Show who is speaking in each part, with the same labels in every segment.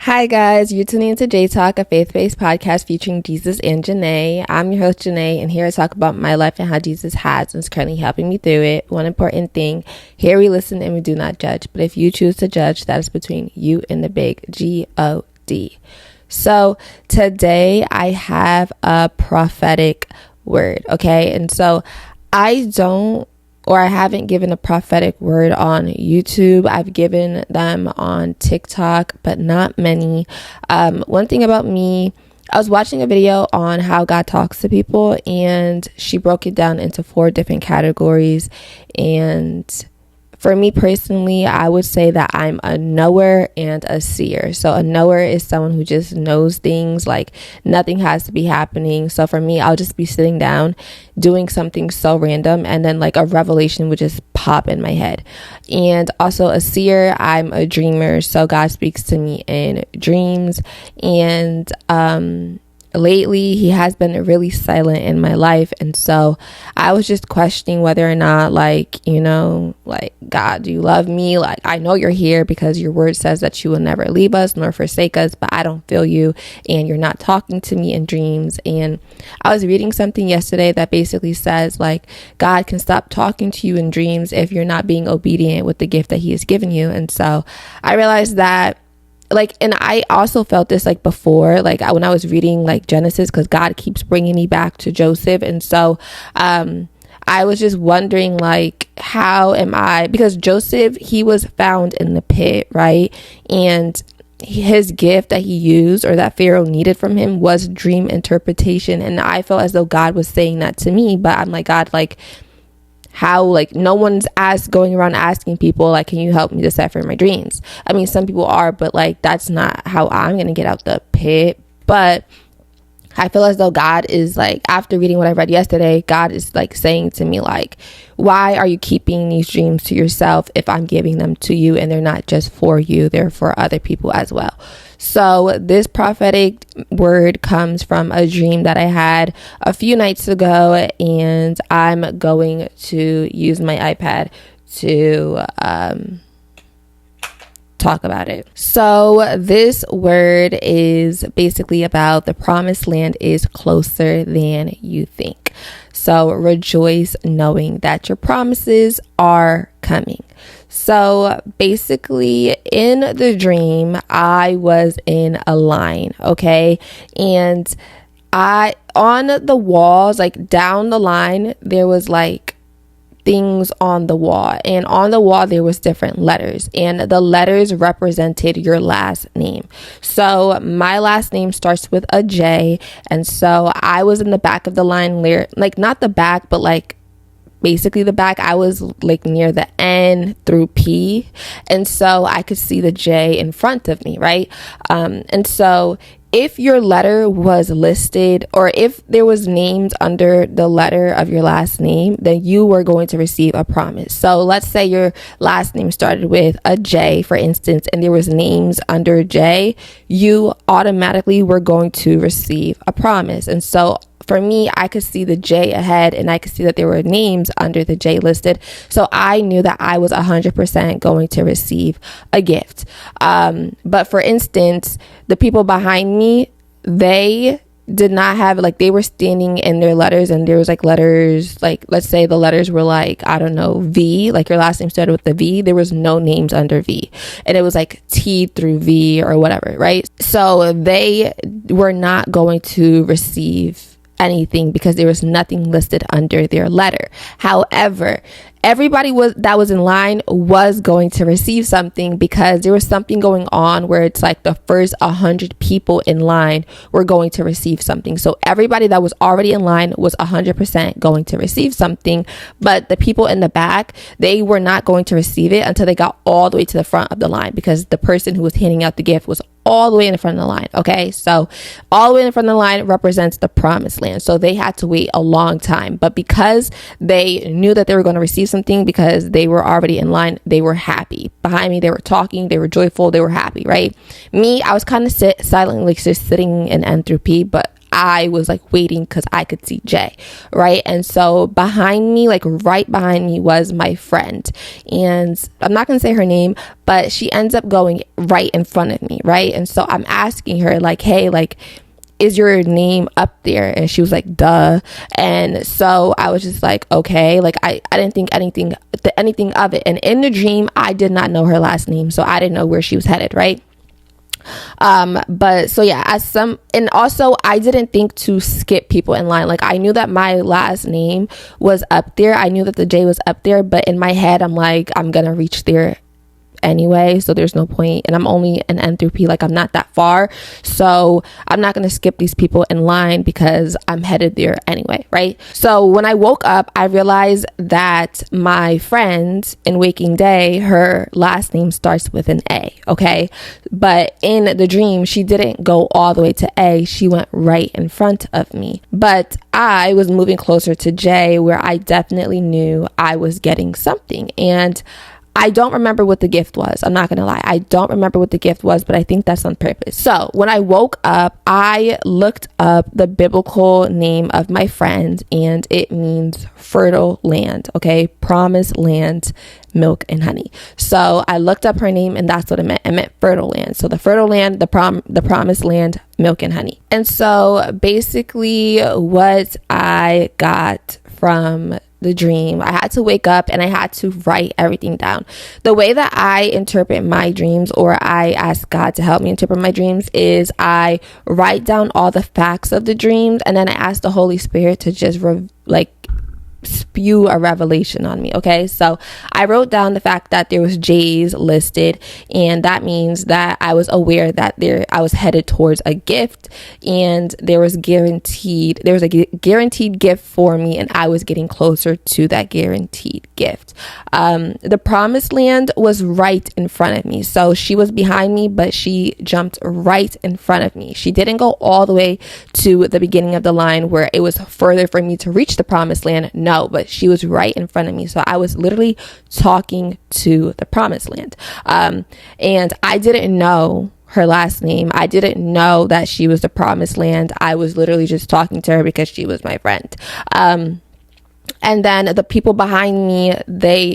Speaker 1: Hi guys, you're tuning into Jae-Talk, a faith-based podcast featuring Jesus and Janae. I'm your host Janae, and here to talk about my life and how Jesus has and is currently helping me through it. One important thing, here we listen and we do not judge, but if you choose to judge, that is between you and the big G-O-D. So today I have a prophetic word, okay? And so I haven't given a prophetic word on YouTube. I've given them on TikTok, but not many. One thing about me, I was watching a video on how God talks to people, and she broke it down into 4 different categories. And for me personally, I would say that I'm a knower and a seer. So a knower is someone who just knows things, like nothing has to be happening. So for me, I'll just be sitting down doing something so random, and then like a revelation would just pop in my head. And also a seer, I'm a dreamer. So God speaks to me in dreams, and lately he has been really silent in my life. And so I was just questioning whether or not, God, do you love me? Like, I know you're here because your word says that you will never leave us nor forsake us, but I don't feel you, and you're not talking to me in dreams. And I was reading something yesterday that basically says, like, God can stop talking to you in dreams if you're not being obedient with the gift that he has given you. And so I realized that, and I also felt this before, when I was reading Genesis, because God keeps bringing me back to Joseph. And so I was just wondering, how am I, because Joseph, he was found in the pit, right? And his gift that he used, or that Pharaoh needed from him, was dream interpretation. And I felt as though God was saying that to me, but I'm like, God, how, no one's going around asking people, can you help me decipher my dreams? I mean, some people are, but that's not how I'm gonna get out the pit. But I feel as though God is after reading what I read yesterday, God is saying to me, why are you keeping these dreams to yourself if I'm giving them to you, and they're not just for you, they're for other people as well. So this prophetic word comes from a dream that I had a few nights ago, and I'm going to use my iPad to talk about it. So this word is basically about the promised land is closer than you think. So rejoice knowing that your promises are coming. So basically in the dream, I was in a line, okay? And on the walls, down the line, there was things on the wall, and on the wall there was different letters, and the letters represented your last name. So my last name starts with a J, and so I was in the back of the line, not the back, but basically the back. I was near the N through P, and so I could see the J in front of me, right? And so if your letter was listed, or if there was names under the letter of your last name, then you were going to receive a promise. So let's say your last name started with a J, for instance, and there was names under J, you automatically were going to receive a promise. And so for me, I could see the J ahead, and I could see that there were names under the J listed. So I knew that I was 100% going to receive a gift. But for instance, the people behind me, they did not have, they were standing in their letters, and there was letters, let's say the letters were I don't know, V, your last name started with the V. There was no names under V, and it was T through V or whatever, right? So they were not going to receive anything because there was nothing listed under their letter. However, everybody that was in line was going to receive something, because there was something going on where it's the first 100 people in line were going to receive something. So everybody that was already in line was 100% going to receive something, but the people in the back, they were not going to receive it until they got all the way to the front of the line, because the person who was handing out the gift was all the way in the front of the line. Okay, so all the way in front of the line represents the promised land. So they had to wait a long time, but because they knew that they were going to receive something, because they were already in line, they were happy. Behind me, they were talking, they were joyful, they were happy, right? Me, I was kind of silently just sitting in N through P, but I was like waiting because I could see Jay, right? And so behind me, like right behind me, was my friend, and I'm not gonna say her name, but she ends up going right in front of me, right? And so I'm asking her like, hey, like, is your name up there? And she was like, duh. And so I was just like, okay, like I didn't think anything of it. And in the dream, I did not know her last name, so I didn't know where she was headed, right? But so yeah, and also I didn't think to skip people in line. Like I knew that my last name was up there. I knew that the J was up there, but in my head, I'm like, I'm gonna reach there anyway, so there's no point, and I'm only an N through P, like I'm not that far, so I'm not gonna skip these people in line because I'm headed there anyway, right? So when I woke up, I realized that my friend in Waking Day, her last name starts with an A, okay? But in the dream, she didn't go all the way to A, she went right in front of me. But I was moving closer to J, where I definitely knew I was getting something, and I don't remember what the gift was. I'm not going to lie. I don't remember what the gift was, but I think that's on purpose. So when I woke up, I looked up the biblical name of my friend, and it means fertile land. Okay. Promised land, milk and honey. So I looked up her name, and that's what it meant. It meant fertile land. So the fertile land, the promised land, milk and honey. And so basically what I got from the dream, I had to wake up and I had to write everything down. The way that I interpret my dreams, or I ask God to help me interpret my dreams, is I write down all the facts of the dreams, and then I ask the Holy Spirit to just spew a revelation on me. Okay, so I wrote down the fact that there was J's listed, and that means that I was aware that I was headed towards a gift, and there was a guaranteed gift for me, and I was getting closer to that guaranteed gift. The promised land was right in front of me, so she was behind me, but she jumped right in front of me. She didn't go all the way to the beginning of the line where it was further for me to reach the promised land. No, but she was right in front of me. So I was literally talking to the promised land. And I didn't know her last name. I didn't know that she was the promised land. I was literally just talking to her because she was my friend. And then the people behind me,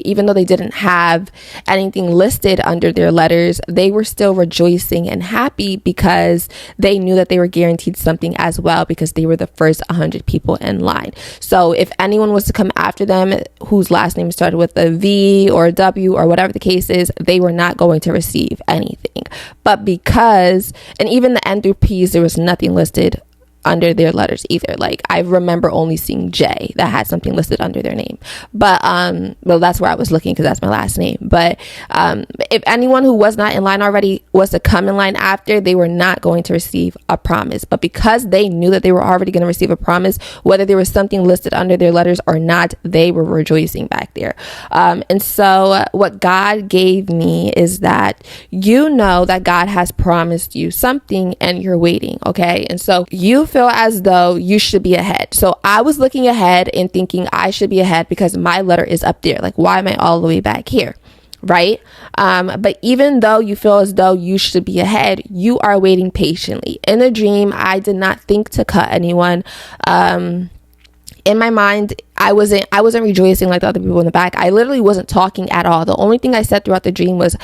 Speaker 1: even though they didn't have anything listed under their letters, they were still rejoicing and happy because they knew that they were guaranteed something as well, because they were the first 100 people in line. So if anyone was to come after them whose last name started with a V or a W or whatever the case is, they were not going to receive anything. But and even the N through P's, there was nothing listed under their letters either. Like I remember only seeing J that had something listed under their name, but well, that's where I was looking because that's my last name. But if anyone who was not in line already was to come in line after, they were not going to receive a promise. But because they knew that they were already going to receive a promise, whether there was something listed under their letters or not, they were rejoicing back there. And so what God gave me is that you know that God has promised you something and you're waiting, okay? And so you feel as though you should be ahead. So I was looking ahead and thinking I should be ahead because my letter is up there. Like, why am I all the way back here? Right? But even though you feel as though you should be ahead, you are waiting patiently. In the dream, I did not think to cut anyone. In my mind, I wasn't rejoicing like the other people in the back. I literally wasn't talking at all. The only thing I said throughout the dream was,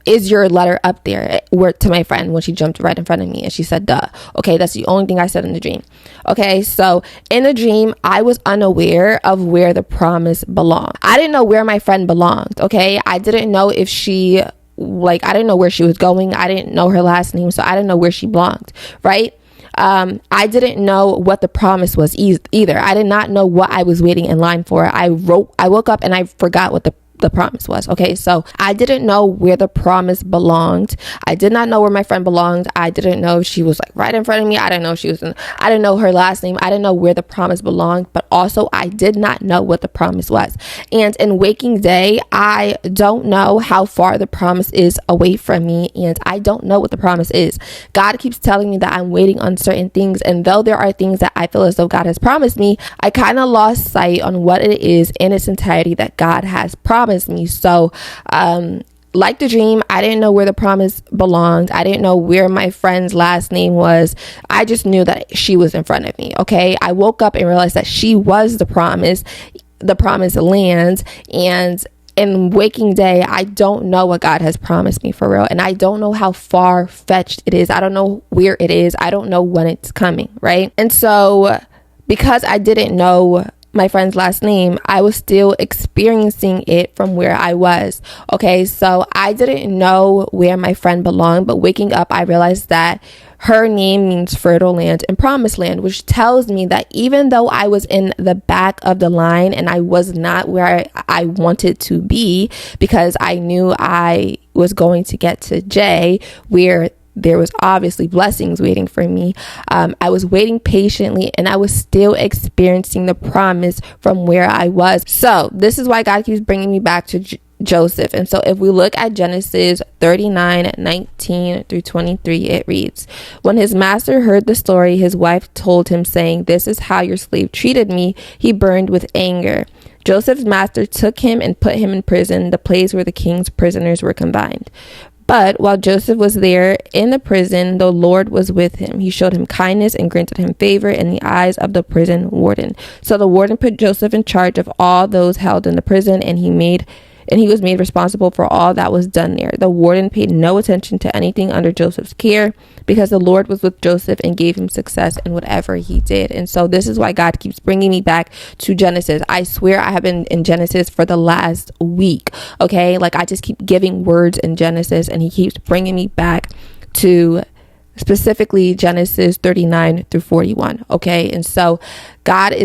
Speaker 1: is your letter up there? To my friend when she jumped right in front of me, and she said, duh. Okay, that's the only thing I said in the dream. Okay, so in the dream, I was unaware of where the promise belonged. I didn't know where my friend belonged. Okay, I didn't know if I didn't know where she was going. I didn't know her last name, so I didn't know where she belonged, right? I didn't know what the promise was either. I did not know what I was waiting in line for. I woke up and I forgot what the promise was. Okay, so I didn't know where the promise belonged. I did not know where my friend belonged. I didn't know if she was like right in front of me. I didn't know if I didn't know her last name. I didn't know where the promise belonged, but also I did not know what the promise was. And in Waking Day, I don't know how far the promise is away from me, and I don't know what the promise is. God keeps telling me that I'm waiting on certain things, and though there are things that I feel as though God has promised me, I kind of lost sight on what it is in its entirety that God has promised me. So like the dream, I didn't know where the promise belonged. I didn't know where my friend's last name was. I just knew that she was in front of me. Okay. I woke up and realized that she was the promised land. And in waking day, I don't know what God has promised me for real. And I don't know how far fetched it is. I don't know where it is. I don't know when it's coming. Right. And so because I didn't know my friend's last name, I was still experiencing it from where I was. Okay, so I didn't know where my friend belonged, but waking up, I realized that her name means fertile land and promised land, which tells me that even though I was in the back of the line and I was not where I wanted to be, because I knew I was going to get to Jae, where there was obviously blessings waiting for me. I was waiting patiently and I was still experiencing the promise from where I was. So this is why God keeps bringing me back to Joseph. And so if we look at Genesis 39:19 through 23, it reads, "When his master heard the story his wife told him, saying, 'This is how your slave treated me,' he burned with anger. Joseph's master took him and put him in prison, the place where the king's prisoners were combined. But while Joseph was there in the prison, the Lord was with him. He showed him kindness and granted him favor in the eyes of the prison warden. So the warden put Joseph in charge of all those held in the prison, and he was made responsible for all that was done there. The warden paid no attention to anything under Joseph's care, because the Lord was with Joseph and gave him success in whatever he did." And so this is why God keeps bringing me back to Genesis. I swear I have been in Genesis for the last week. Okay, like I just keep giving words in Genesis, and he keeps bringing me back to specifically Genesis 39 through 41. Okay, and so God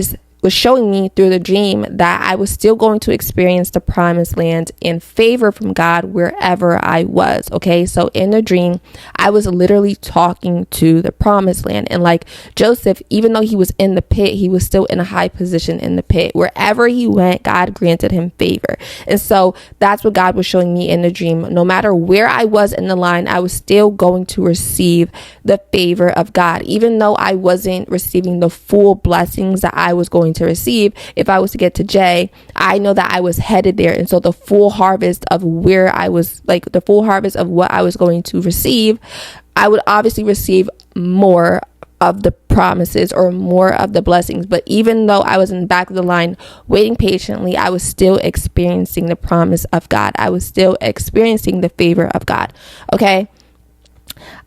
Speaker 1: was showing me through the dream that I was still going to experience the promised land in favor from God wherever I was. Okay, so in the dream, I was literally talking to the promised land. And like Joseph, even though he was in the pit, he was still in a high position in the pit. Wherever he went, God granted him favor. And so that's what God was showing me in the dream. No matter where I was in the line, I was still going to receive the favor of God, even though I wasn't receiving the full blessings that I was going to receive. If I was to get to Jae, I know that I was headed there. And so the full harvest of where I was, like the full harvest of what I was going to receive, I would obviously receive more of the promises or more of the blessings. But even though I was in the back of the line waiting patiently, I was still experiencing the promise of God. I was still experiencing the favor of God. Okay.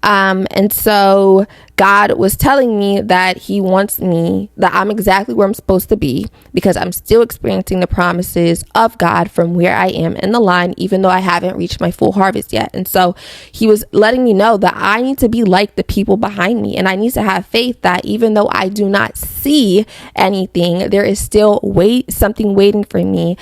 Speaker 1: And so God was telling me that he wants me, that I'm exactly where I'm supposed to be, because I'm still experiencing the promises of God from where I am in the line, even though I haven't reached my full harvest yet. And so he was letting me know that I need to be like the people behind me, and I need to have faith that even though I do not see anything, there is still something waiting for me,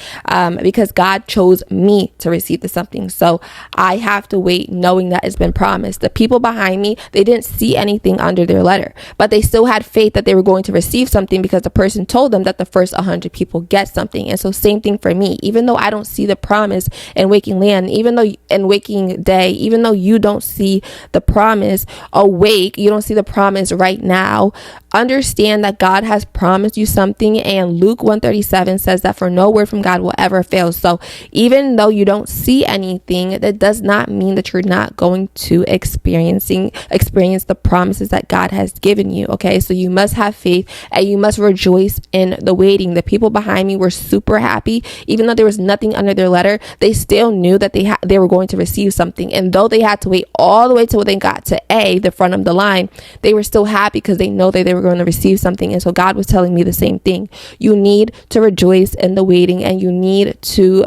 Speaker 1: because God chose me to receive the something. So I have to wait knowing that it's been promised. The people behind me, they didn't see anything under their letter, but they still had faith that they were going to receive something, because the person told them that the first 100 people get something. And so same thing for me, even though I don't see the promise in waking land, even though in waking day, even though you don't see the promise awake, you don't see the promise right now, understand that God has promised you something. And Luke 1:37 says that for no word from God will ever fail. So even though you don't see anything, that does not mean that you're not going to experience the promises that God has given you. Okay, so you must have faith and you must rejoice in the waiting. The people behind me were super happy, even though there was nothing under their letter. They still knew that they were going to receive something, and though they had to wait all the way till they got to the front of the line, they were still happy because they know that they were going to receive something. And so God was telling me the same thing. You need to rejoice in the waiting, and you need to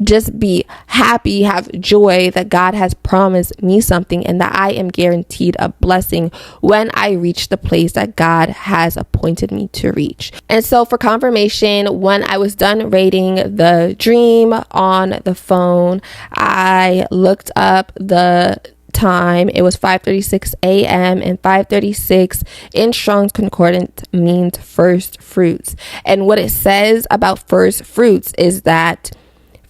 Speaker 1: just be happy, have joy that God has promised me something, and that I am guaranteed a blessing when I reach the place that God has appointed me to reach. And so for confirmation, when I was done reading the dream on the phone, I looked up the time. It was 5:36 a.m. and 5:36 in Strong's Concordance means first fruits. And what it says about first fruits is that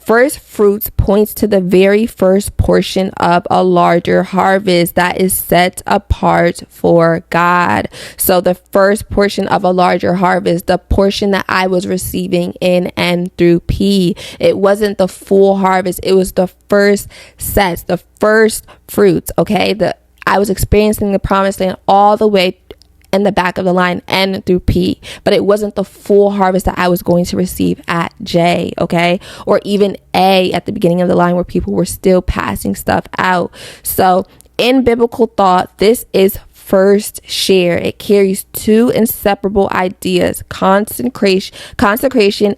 Speaker 1: first fruits points to the very first portion of a larger harvest that is set apart for God. So the first portion of a larger harvest, the portion that I was receiving in and through P, it wasn't the full harvest. It was the first sets, the first fruits. Okay. I was experiencing the promised land all the way in the back of the line and through P, but it wasn't the full harvest that I was going to receive at J, okay, or even A at the beginning of the line where people were still passing stuff out. So in biblical thought, this is first share. It carries two inseparable ideas: consecration,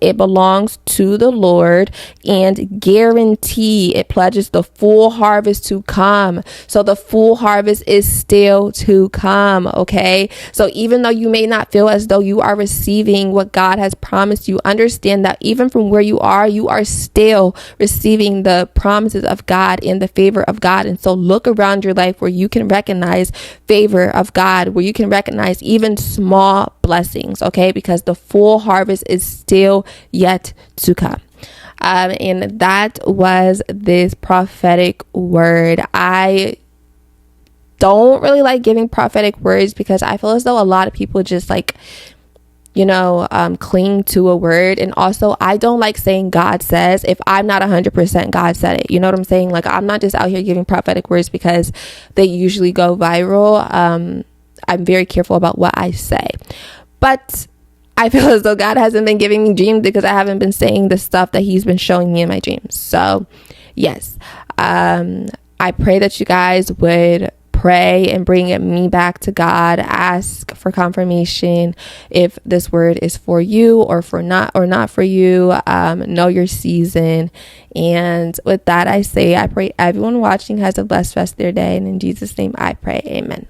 Speaker 1: it belongs to the Lord, and guarantee, it pledges the full harvest to come. So the full harvest is still to come. Okay, so even though you may not feel as though you are receiving what God has promised you, understand that even from where you are still receiving the promises of God and the favor of God. And so look around your life where you can recognize favor of God, where you can recognize even small blessings, okay, because the full harvest is still yet to come. And that was this prophetic word. I don't really like giving prophetic words because I feel as though a lot of people just cling to a word. And also, I don't like saying God says if I'm not 100% God said it. You know what I'm saying? Like, I'm not just out here giving prophetic words because they usually go viral. I'm very careful about what I say. But I feel as though God hasn't been giving me dreams because I haven't been saying the stuff that he's been showing me in my dreams. So, yes, I pray that you guys would pray and bring me back to God. Ask for confirmation if this word is for you or not for you. Know your season. And with that, I pray everyone watching has a blessed rest of their day. And in Jesus' name I pray, amen.